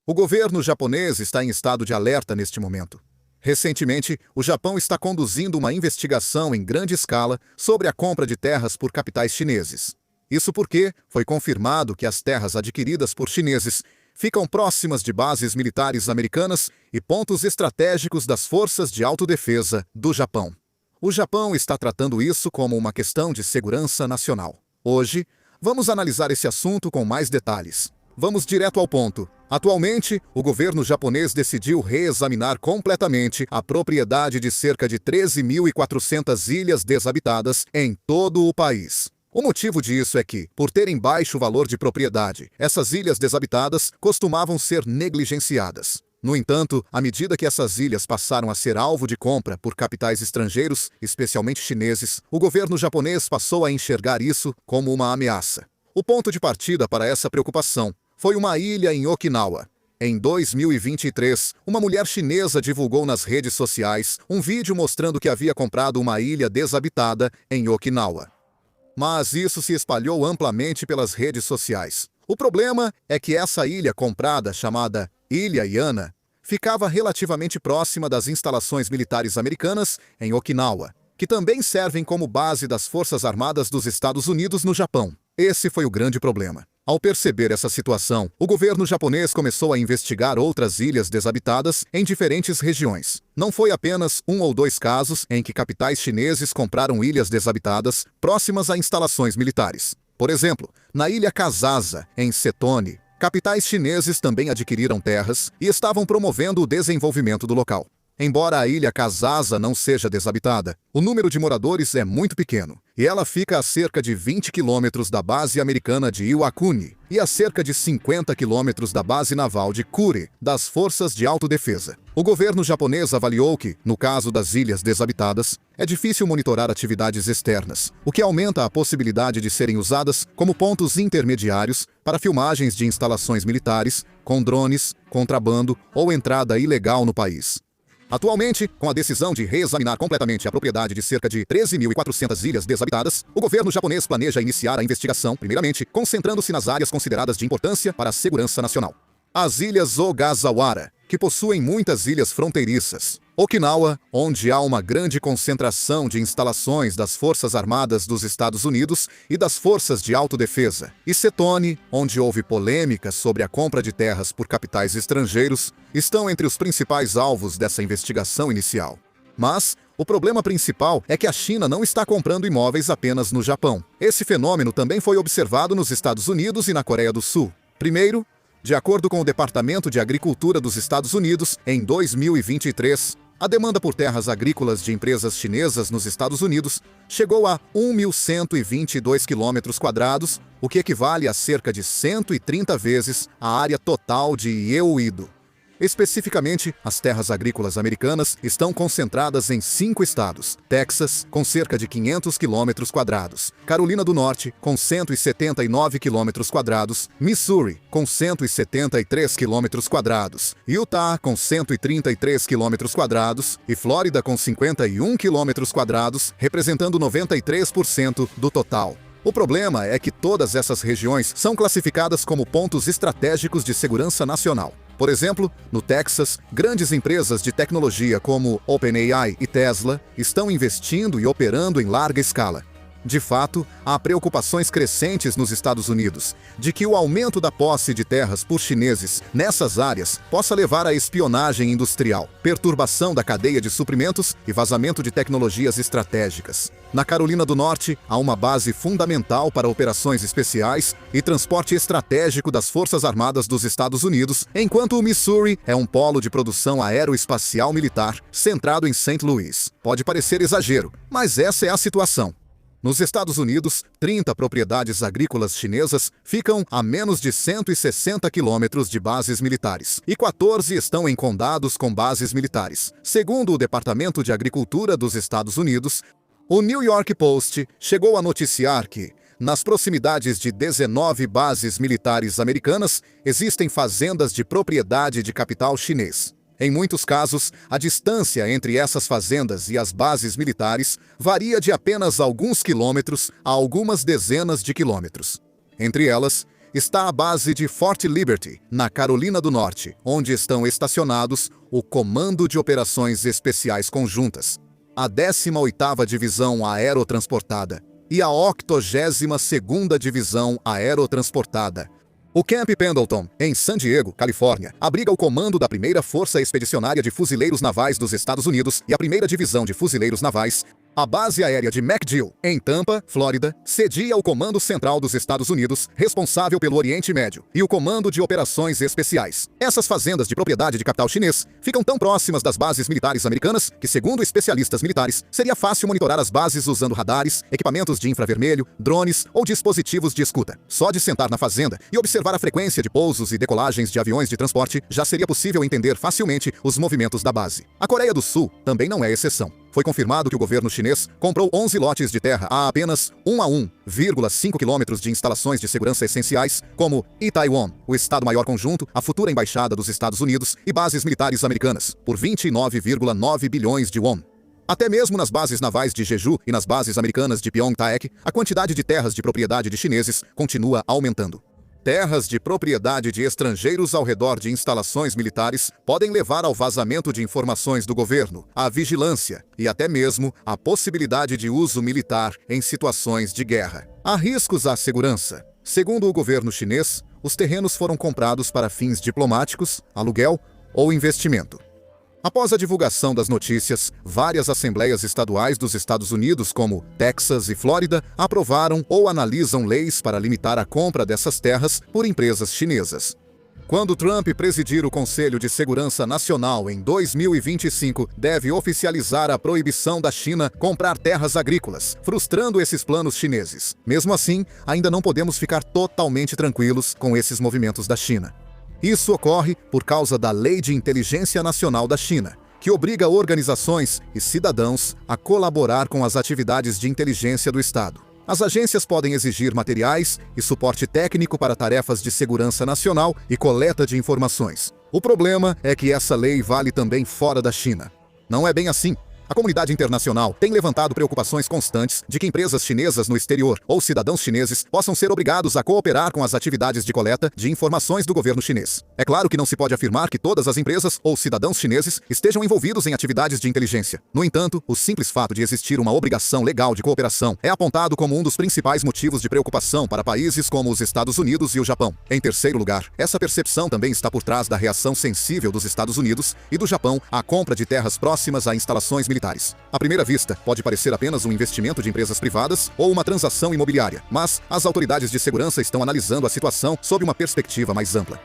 O governo japonês está em estado de alerta neste momento. Recentemente, o Japão está conduzindo uma investigação em grande escala sobre a compra de terras por capitais chineses. Isso porque foi confirmado que as terras adquiridas por chineses ficam próximas de bases militares americanas e pontos estratégicos das forças de autodefesa do Japão. O Japão está tratando isso como uma questão de segurança nacional. Hoje, vamos analisar esse assunto com mais detalhes. Vamos direto ao ponto. Atualmente, o governo japonês decidiu reexaminar completamente a propriedade de cerca de 13.400 ilhas desabitadas em todo o país. O motivo disso é que, por terem baixo valor de propriedade, essas ilhas desabitadas costumavam ser negligenciadas. No entanto, à medida que essas ilhas passaram a ser alvo de compra por capitais estrangeiros, especialmente chineses, o governo japonês passou a enxergar isso como uma ameaça. O ponto de partida para essa preocupação foi uma ilha em Okinawa. Em 2023, uma mulher chinesa divulgou nas redes sociais um vídeo mostrando que havia comprado uma ilha desabitada em Okinawa. Mas isso se espalhou amplamente pelas redes sociais. O problema é que essa ilha comprada, chamada Ilha Yana, ficava relativamente próxima das instalações militares americanas em Okinawa, que também servem como base das Forças Armadas dos Estados Unidos no Japão. Esse foi o grande problema. Ao perceber essa situação, o governo japonês começou a investigar outras ilhas desabitadas em diferentes regiões. Não foi apenas um ou dois casos em que capitais chineses compraram ilhas desabitadas próximas a instalações militares. Por exemplo, na ilha Kasasa, em Setone, capitais chineses também adquiriram terras e estavam promovendo o desenvolvimento do local. Embora a ilha Kasasa não seja desabitada, o número de moradores é muito pequeno, e ela fica a cerca de 20 quilômetros da base americana de Iwakuni e a cerca de 50 quilômetros da base naval de Kure, das Forças de Autodefesa. O governo japonês avaliou que, no caso das ilhas desabitadas, é difícil monitorar atividades externas, o que aumenta a possibilidade de serem usadas como pontos intermediários para filmagens de instalações militares, com drones, contrabando ou entrada ilegal no país. Atualmente, com a decisão de reexaminar completamente a propriedade de cerca de 13.400 ilhas desabitadas, o governo japonês planeja iniciar a investigação, primeiramente, concentrando-se nas áreas consideradas de importância para a segurança nacional. As ilhas Ogasawara, que possuem muitas ilhas fronteiriças. Okinawa, onde há uma grande concentração de instalações das Forças Armadas dos Estados Unidos e das Forças de Autodefesa. E Setone, onde houve polêmica sobre a compra de terras por capitais estrangeiros, estão entre os principais alvos dessa investigação inicial. Mas o problema principal é que a China não está comprando imóveis apenas no Japão. Esse fenômeno também foi observado nos Estados Unidos e na Coreia do Sul. Primeiro, de acordo com o Departamento de Agricultura dos Estados Unidos, em 2023, a demanda por terras agrícolas de empresas chinesas nos Estados Unidos chegou a 1.122 km², o que equivale a cerca de 130 vezes a área total de Ieuído. Especificamente, as terras agrícolas americanas estão concentradas em 5 estados: Texas, com cerca de 500 km², Carolina do Norte, com 179 km², Missouri, com 173 km², Utah, com 133 km² e Flórida, com 51 km², representando 93% do total. O problema é que todas essas regiões são classificadas como pontos estratégicos de segurança nacional. Por exemplo, no Texas, grandes empresas de tecnologia como OpenAI e Tesla estão investindo e operando em larga escala. De fato, há preocupações crescentes nos Estados Unidos de que o aumento da posse de terras por chineses nessas áreas possa levar à espionagem industrial, perturbação da cadeia de suprimentos e vazamento de tecnologias estratégicas. Na Carolina do Norte, há uma base fundamental para operações especiais e transporte estratégico das Forças Armadas dos Estados Unidos, enquanto o Missouri é um polo de produção aeroespacial militar centrado em St. Louis. Pode parecer exagero, mas essa é a situação. Nos Estados Unidos, 30 propriedades agrícolas chinesas ficam a menos de 160 quilômetros de bases militares, e 14 estão em condados com bases militares. Segundo o Departamento de Agricultura dos Estados Unidos, o New York Post chegou a noticiar que, nas proximidades de 19 bases militares americanas, existem fazendas de propriedade de capital chinês. Em muitos casos, a distância entre essas fazendas e as bases militares varia de apenas alguns quilômetros a algumas dezenas de quilômetros. Entre elas, está a base de Fort Liberty, na Carolina do Norte, onde estão estacionados o Comando de Operações Especiais Conjuntas, a 18ª Divisão Aerotransportada e a 82ª Divisão Aerotransportada. O Camp Pendleton, em San Diego, Califórnia, abriga o comando da 1ª Força Expedicionária de Fuzileiros Navais dos Estados Unidos e a 1ª Divisão de Fuzileiros Navais. A base aérea de MacDill, em Tampa, Flórida, cedia o Comando Central dos Estados Unidos, responsável pelo Oriente Médio, e o Comando de Operações Especiais. Essas fazendas de propriedade de capital chinês ficam tão próximas das bases militares americanas que, segundo especialistas militares, seria fácil monitorar as bases usando radares, equipamentos de infravermelho, drones ou dispositivos de escuta. Só de sentar na fazenda e observar a frequência de pousos e decolagens de aviões de transporte, já seria possível entender facilmente os movimentos da base. A Coreia do Sul também não é exceção. Foi confirmado que o governo chinês comprou 11 lotes de terra a apenas 1,5 quilômetros de instalações de segurança essenciais, como Itaewon, o Estado-Maior Conjunto, a futura Embaixada dos Estados Unidos e bases militares americanas, por 29,9 bilhões de won. Até mesmo nas bases navais de Jeju e nas bases americanas de Pyeongtaek, a quantidade de terras de propriedade de chineses continua aumentando. Terras de propriedade de estrangeiros ao redor de instalações militares podem levar ao vazamento de informações do governo, à vigilância e até mesmo à possibilidade de uso militar em situações de guerra. Há riscos à segurança. Segundo o governo chinês, os terrenos foram comprados para fins diplomáticos, aluguel ou investimento. Após a divulgação das notícias, várias assembleias estaduais dos Estados Unidos, como Texas e Flórida, aprovaram ou analisam leis para limitar a compra dessas terras por empresas chinesas. Quando Trump presidir o Conselho de Segurança Nacional em 2025, deve oficializar a proibição da China comprar terras agrícolas, frustrando esses planos chineses. Mesmo assim, ainda não podemos ficar totalmente tranquilos com esses movimentos da China. Isso ocorre por causa da Lei de Inteligência Nacional da China, que obriga organizações e cidadãos a colaborar com as atividades de inteligência do Estado. As agências podem exigir materiais e suporte técnico para tarefas de segurança nacional e coleta de informações. O problema é que essa lei vale também fora da China. Não é bem assim. A comunidade internacional tem levantado preocupações constantes de que empresas chinesas no exterior ou cidadãos chineses possam ser obrigados a cooperar com as atividades de coleta de informações do governo chinês. É claro que não se pode afirmar que todas as empresas ou cidadãos chineses estejam envolvidos em atividades de inteligência. No entanto, o simples fato de existir uma obrigação legal de cooperação é apontado como um dos principais motivos de preocupação para países como os Estados Unidos e o Japão. Em terceiro lugar, essa percepção também está por trás da reação sensível dos Estados Unidos e do Japão à compra de terras próximas a instalações militares. À primeira vista, pode parecer apenas um investimento de empresas privadas ou uma transação imobiliária, mas as autoridades de segurança estão analisando a situação sob uma perspectiva mais ampla.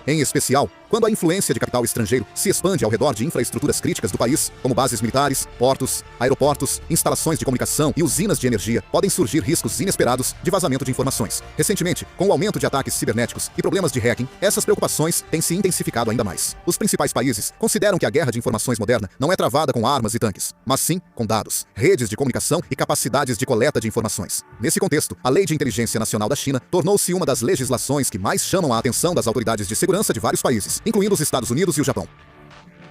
Em especial, quando a influência de capital estrangeiro se expande ao redor de infraestruturas críticas do país, como bases militares, portos, aeroportos, instalações de comunicação e usinas de energia, podem surgir riscos inesperados de vazamento de informações. Recentemente, com o aumento de ataques cibernéticos e problemas de hacking, essas preocupações têm se intensificado ainda mais. Os principais países consideram que a guerra de informações moderna não é travada com armas e tanques, mas sim com dados, redes de comunicação e capacidades de coleta de informações. Nesse contexto, a Lei de Inteligência Nacional da China tornou-se uma das legislações que mais chamam a atenção das autoridades de segurança de vários países, incluindo os Estados Unidos e o Japão.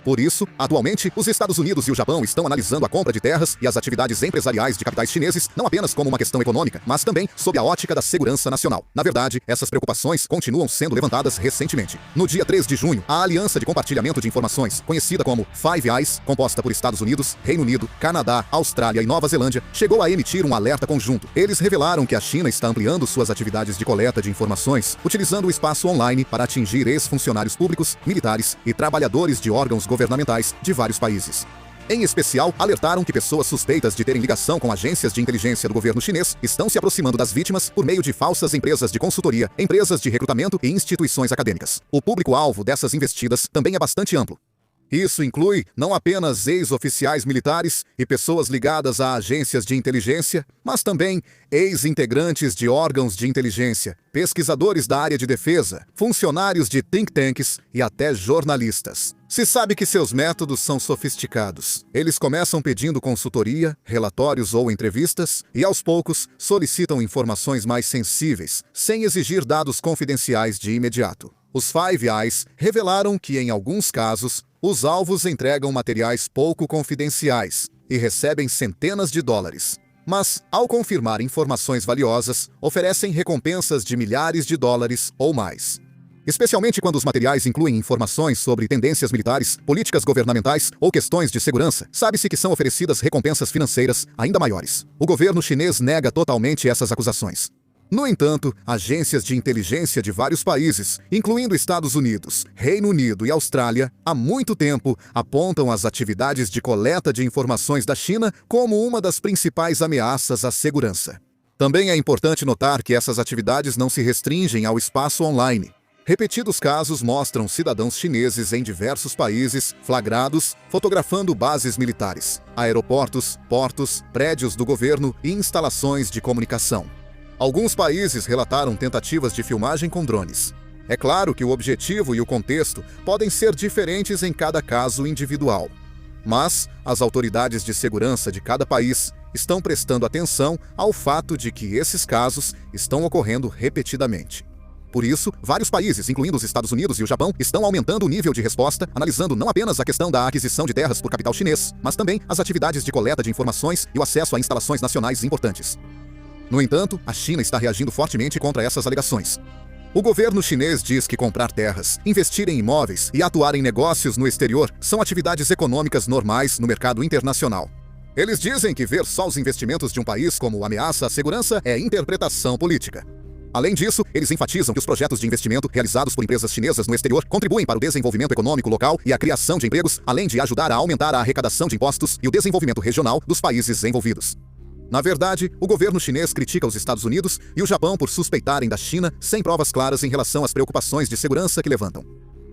Por isso, atualmente, os Estados Unidos e o Japão estão analisando a compra de terras e as atividades empresariais de capitais chineses não apenas como uma questão econômica, mas também sob a ótica da segurança nacional. Na verdade, essas preocupações continuam sendo levantadas recentemente. No dia 3 de junho, a Aliança de Compartilhamento de Informações, conhecida como Five Eyes, composta por Estados Unidos, Reino Unido, Canadá, Austrália e Nova Zelândia, chegou a emitir um alerta conjunto. Eles revelaram que a China está ampliando suas atividades de coleta de informações, utilizando o espaço online para atingir ex-funcionários públicos, militares e trabalhadores de órgãos governamentais de vários países. Em especial, alertaram que pessoas suspeitas de terem ligação com agências de inteligência do governo chinês estão se aproximando das vítimas por meio de falsas empresas de consultoria, empresas de recrutamento e instituições acadêmicas. O público-alvo dessas investidas também é bastante amplo. Isso inclui não apenas ex-oficiais militares e pessoas ligadas a agências de inteligência, mas também ex-integrantes de órgãos de inteligência, pesquisadores da área de defesa, funcionários de think tanks e até jornalistas. Se sabe que seus métodos são sofisticados. Eles começam pedindo consultoria, relatórios ou entrevistas e, aos poucos, solicitam informações mais sensíveis, sem exigir dados confidenciais de imediato. Os Five Eyes revelaram que, em alguns casos, os alvos entregam materiais pouco confidenciais e recebem centenas de dólares. Mas, ao confirmar informações valiosas, oferecem recompensas de milhares de dólares ou mais. Especialmente quando os materiais incluem informações sobre tendências militares, políticas governamentais ou questões de segurança, sabe-se que são oferecidas recompensas financeiras ainda maiores. O governo chinês nega totalmente essas acusações. No entanto, agências de inteligência de vários países, incluindo Estados Unidos, Reino Unido e Austrália, há muito tempo apontam as atividades de coleta de informações da China como uma das principais ameaças à segurança. Também é importante notar que essas atividades não se restringem ao espaço online. Repetidos casos mostram cidadãos chineses em diversos países flagrados fotografando bases militares, aeroportos, portos, prédios do governo e instalações de comunicação. Alguns países relataram tentativas de filmagem com drones. É claro que o objetivo e o contexto podem ser diferentes em cada caso individual. Mas as autoridades de segurança de cada país estão prestando atenção ao fato de que esses casos estão ocorrendo repetidamente. Por isso, vários países, incluindo os Estados Unidos e o Japão, estão aumentando o nível de resposta, analisando não apenas a questão da aquisição de terras por capital chinês, mas também as atividades de coleta de informações e o acesso a instalações nacionais importantes. No entanto, a China está reagindo fortemente contra essas alegações. O governo chinês diz que comprar terras, investir em imóveis e atuar em negócios no exterior são atividades econômicas normais no mercado internacional. Eles dizem que ver só os investimentos de um país como ameaça à segurança é interpretação política. Além disso, eles enfatizam que os projetos de investimento realizados por empresas chinesas no exterior contribuem para o desenvolvimento econômico local e a criação de empregos, além de ajudar a aumentar a arrecadação de impostos e o desenvolvimento regional dos países envolvidos. Na verdade, o governo chinês critica os Estados Unidos e o Japão por suspeitarem da China sem provas claras em relação às preocupações de segurança que levantam.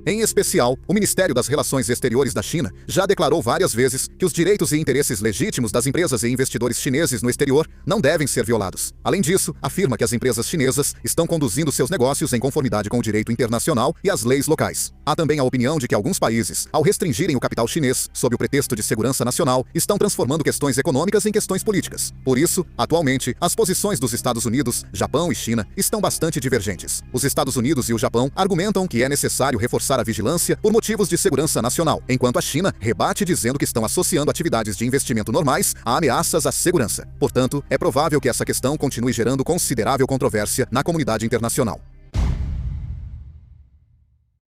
Em especial, o Ministério das Relações Exteriores da China já declarou várias vezes que os direitos e interesses legítimos das empresas e investidores chineses no exterior não devem ser violados. Além disso, afirma que as empresas chinesas estão conduzindo seus negócios em conformidade com o direito internacional e as leis locais. Há também a opinião de que alguns países, ao restringirem o capital chinês sob o pretexto de segurança nacional, estão transformando questões econômicas em questões políticas. Por isso, atualmente, as posições dos Estados Unidos, Japão e China estão bastante divergentes. Os Estados Unidos e o Japão argumentam que é necessário reforçar a vigilância por motivos de segurança nacional, enquanto a China rebate dizendo que estão associando atividades de investimento normais a ameaças à segurança. Portanto, é provável que essa questão continue gerando considerável controvérsia na comunidade internacional.